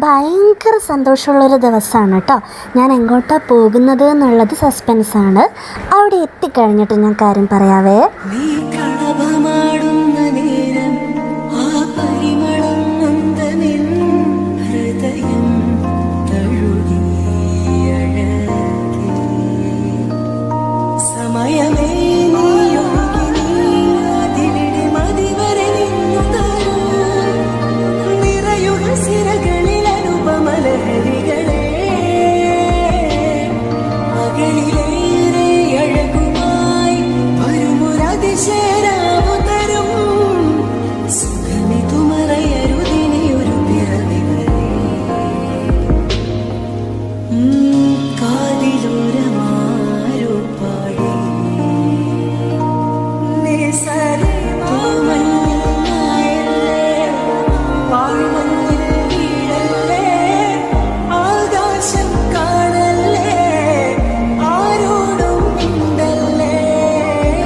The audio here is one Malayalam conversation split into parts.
ഭയങ്കര സന്തോഷമുള്ളൊരു ദിവസമാണ് കേട്ടോ. ഞാൻ എങ്ങോട്ടാണ് പോകുന്നത് എന്നുള്ളത് സസ്പെൻസാണ്. അവിടെ എത്തിക്കഴിഞ്ഞിട്ട് ഞാൻ കാര്യം പറയാവേ.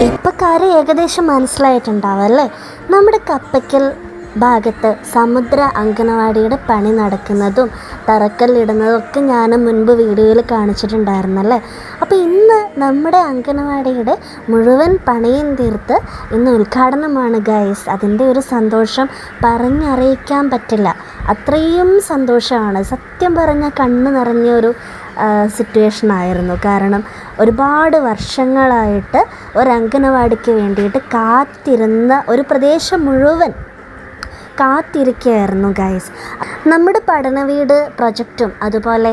ഇപ്പം കാര്യം ഏകദേശം മനസ്സിലായിട്ടുണ്ടാവും അല്ലേ? നമ്മുടെ കപ്പയ്ക്കൽ ഭാഗത്ത് സമുദ്ര അങ്കണവാടിയുടെ പണി നടക്കുന്നതും തറക്കല്ലിടുന്നതും ഒക്കെ ഞാൻ മുൻപ് വീഡിയോയിൽ കാണിച്ചിട്ടുണ്ടായിരുന്നല്ലേ. അപ്പോൾ ഇന്ന് നമ്മുടെ അങ്കണവാടിയുടെ മുഴുവൻ പണിയും തീർത്ത് ഇന്ന് ഉദ്ഘാടനമാണ് ഗൈസ്. അതിൻ്റെ ഒരു സന്തോഷം പറഞ്ഞറിയിക്കാൻ പറ്റില്ല. അത്രയും സന്തോഷമാണ്. സത്യം പറഞ്ഞാൽ കണ്ണ് നിറഞ്ഞൊരു സിറ്റുവേഷനായിരുന്നു. കാരണം ഒരുപാട് വർഷങ്ങളായിട്ട് ഒരു അങ്കണവാടിക്ക് വേണ്ടിയിട്ട് കാത്തിരുന്ന ഒരു പ്രദേശം മുഴുവൻ കാത്തിരിക്കുകയായിരുന്നു ഗൈസ്. നമ്മുടെ പഠനവീട് പ്രൊജക്റ്റും അതുപോലെ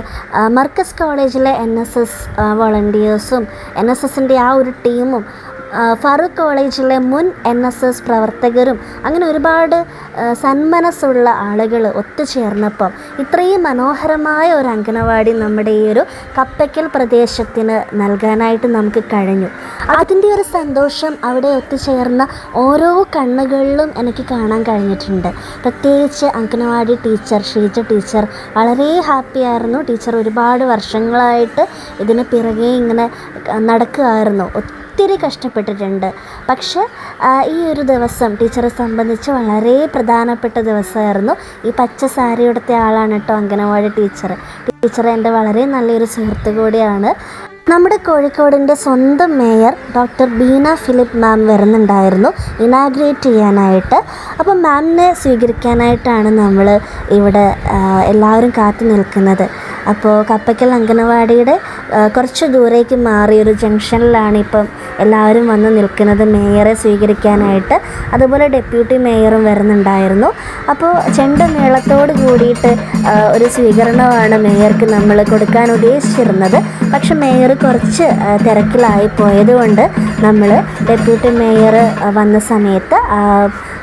മർക്കസ് കോളേജിലെ NSS വോളണ്ടിയേഴ്സും NSSൻ്റെ ആ ഒരു ടീമും ഫറൂഖ് കോളേജിലെ മുൻ NSS പ്രവർത്തകരും അങ്ങനെ ഒരുപാട് സന്മനസ്സുള്ള ആളുകൾ ഒത്തുചേർന്നപ്പം ഇത്രയും മനോഹരമായ ഒരു അങ്കണവാടി നമ്മുടെ ഈ ഒരു കപ്പയ്ക്കൽ പ്രദേശത്തിന് നൽകാനായിട്ട് നമുക്ക് കഴിഞ്ഞു. അതിൻ്റെ ഒരു സന്തോഷം അവിടെ ഒത്തുചേർന്ന ഓരോ കണ്ണുകളിലും എനിക്ക് കാണാൻ കഴിഞ്ഞിട്ടുണ്ട്. പ്രത്യേകിച്ച് അങ്കണവാടി ടീച്ചർ ഷീജ ടീച്ചർ വളരെ ഹാപ്പിയായിരുന്നു. ടീച്ചർ ഒരുപാട് വർഷങ്ങളായിട്ട് ഇതിന് പിറകെ ഇങ്ങനെ നടക്കുകയായിരുന്നു. ഒത്തിരി കഷ്ടപ്പെട്ടിട്ടുണ്ട്. പക്ഷേ ഈ ഒരു ദിവസം ടീച്ചറെ സംബന്ധിച്ച് വളരെ പ്രധാനപ്പെട്ട ദിവസമായിരുന്നു. ഈ പച്ച സാരി ഉടുത്ത ആളാണ് കേട്ടോ അങ്കണവാടി ടീച്ചർ. ടീച്ചർ എൻ്റെ വളരെ നല്ലൊരു സുഹൃത്ത് കൂടിയാണ്. നമ്മുടെ കോഴിക്കോടിൻ്റെ സ്വന്തം മേയർ ഡോക്ടർ ബീന ഫിലിപ്പ് മാം വരുന്നുണ്ടായിരുന്നു ഇനാഗ്രേറ്റ് ചെയ്യാനായിട്ട്. അപ്പം മാമിനെ സ്വീകരിക്കാനായിട്ടാണ് നമ്മൾ ഇവിടെ എല്ലാവരും കാത്തു നിൽക്കുന്നത്. അപ്പോൾ കപ്പയ്ക്കൽ അങ്കണവാടിയുടെ കുറച്ച് ദൂരേക്ക് മാറിയൊരു ജംഗ്ഷനിലാണ് ഇപ്പം എല്ലാവരും വന്ന് നിൽക്കുന്നത് മേയറെ സ്വീകരിക്കാനായിട്ട്. അതുപോലെ ഡെപ്യൂട്ടി മേയറും വരുന്നുണ്ടായിരുന്നു. അപ്പോൾ ചെണ്ടമേളത്തോട് കൂടിയിട്ട് ഒരു സ്വീകരണമാണ് മേയർക്ക് നമ്മൾ കൊടുക്കാൻ ഉദ്ദേശിച്ചിരുന്നത്. പക്ഷെ മേയർ കുറച്ച് തിരക്കിലായി പോയതുകൊണ്ട് നമ്മൾ ഡെപ്യൂട്ടി മേയർ വന്ന സമയത്ത്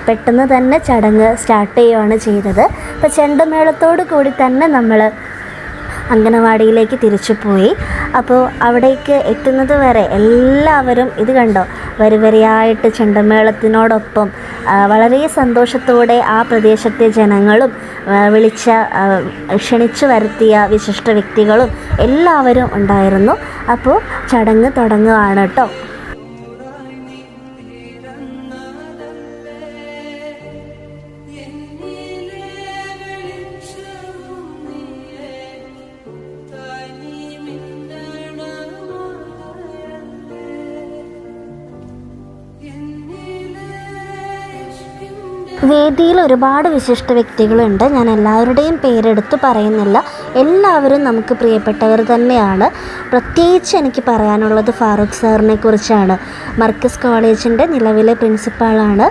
പെട്ടെന്ന് തന്നെ ചടങ്ങ് സ്റ്റാർട്ട് ചെയ്യുകയാണ് ചെയ്തത്. അപ്പോൾ ചെണ്ടമേളത്തോട് കൂടി തന്നെ നമ്മൾ അങ്കണവാടിയിലേക്ക് തിരിച്ചു പോയി. അപ്പോൾ അവിടേക്ക് എത്തുന്നത് വരെ എല്ലാവരും ഇത് കണ്ടോ, വരിവരിയായിട്ട് ചെണ്ടമേളത്തിനോടൊപ്പം വളരെ സന്തോഷത്തോടെ ആ പ്രദേശത്തെ ജനങ്ങളും ക്ഷണിച്ചു വരുത്തിയ വിശിഷ്ട വ്യക്തികളും എല്ലാവരും ഉണ്ടായിരുന്നു. അപ്പോൾ ചടങ്ങ് തുടങ്ങുകയാണ് കേട്ടോ. വേദിയിൽ ഒരുപാട് വിശിഷ്ട വ്യക്തികളുണ്ട്. ഞാൻ എല്ലാവരുടെയും പേരെടുത്ത് പറയുന്നില്ല. എല്ലാവരും നമുക്ക് പ്രിയപ്പെട്ടവർ തന്നെയാണ്. പ്രത്യേകിച്ച് എനിക്ക് പറയാനുള്ളത് ഫാറൂഖ് സാറിനെ കുറിച്ചാണ്. മർക്കസ് കോളേജിൻ്റെ നിലവിലെ പ്രിൻസിപ്പാളാണ്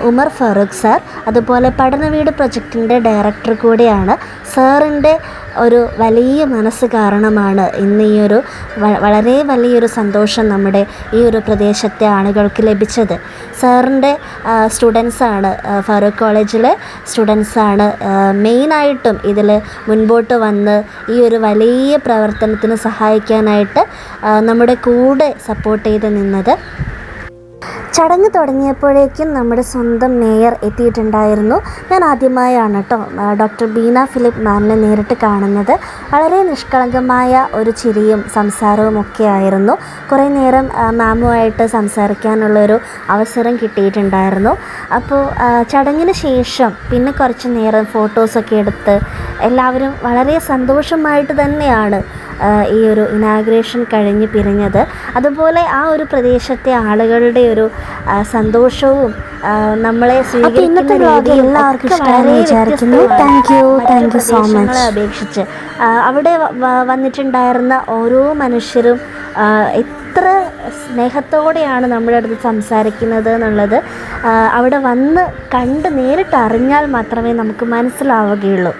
ഉമർ ഫാറൂഖ് സാർ. അതുപോലെ പഠനവീട് പ്രൊജക്റ്റിൻ്റെ ഡയറക്ടർ കൂടിയാണ്. സാറിൻ്റെ ഒരു വലിയ മനസ്സ് കാരണമാണ് ഇന്ന് ഈ ഒരു വളരെ വലിയൊരു സന്തോഷം നമ്മുടെ ഈ ഒരു പ്രദേശത്തെ ആളുകൾക്ക് ലഭിച്ചത്. സാറിൻ്റെ സ്റ്റുഡൻസാണ്, ഫറൂഖ് കോളേജിലെ സ്റ്റുഡൻസാണ് മെയിനായിട്ടും ഇതിൽ മുൻപോട്ട് വന്ന് ഈ ഒരു വലിയ പ്രവർത്തനത്തിന് സഹായിക്കാനായിട്ട് നമ്മുടെ കൂടെ സപ്പോർട്ട് ചെയ്ത് നിന്നത്. ചടങ്ങ് തുടങ്ങിയപ്പോഴേക്കും നമ്മുടെ സ്വന്തം മേയർ എത്തിയിട്ടുണ്ടായിരുന്നു. ഞാൻ ആദ്യമായാണ് കേട്ടോ ഡോക്ടർ ബീന ഫിലിപ്പ് മാമിനെ നേരിട്ട് കാണുന്നത്. വളരെ നിഷ്കളങ്കമായ ഒരു ചിരിയും സംസാരവും ഒക്കെ ആയിരുന്നു. കുറേ നേരം മാമുമായിട്ട് സംസാരിക്കാനുള്ളൊരു അവസരം കിട്ടിയിട്ടുണ്ടായിരുന്നു. അപ്പോൾ ചടങ്ങിന് ശേഷം പിന്നെ കുറച്ച് നേരം ഫോട്ടോസൊക്കെ എടുത്ത് എല്ലാവരും വളരെ സന്തോഷമായിട്ട് തന്നെയാണ് ഈ ഒരു ഇനാഗ്രേഷൻ കഴിഞ്ഞ് പിരിഞ്ഞത്. അതുപോലെ ആ ഒരു പ്രദേശത്തെ ആളുകളുടെ ഒരു സന്തോഷവും നമ്മളെ സ്വീകരിക്കുന്ന രീതിയും അപേക്ഷിച്ച് അവിടെ വന്നിട്ടുണ്ടായിരുന്ന ഓരോ മനുഷ്യരും എത്ര സ്നേഹത്തോടെയാണ് നമ്മുടെ അടുത്ത് സംസാരിക്കുന്നത് എന്നുള്ളത് അവിടെ വന്ന് കണ്ട് നേരിട്ട് അറിഞ്ഞാൽ മാത്രമേ നമുക്ക് മനസ്സിലാവുകയുള്ളൂ.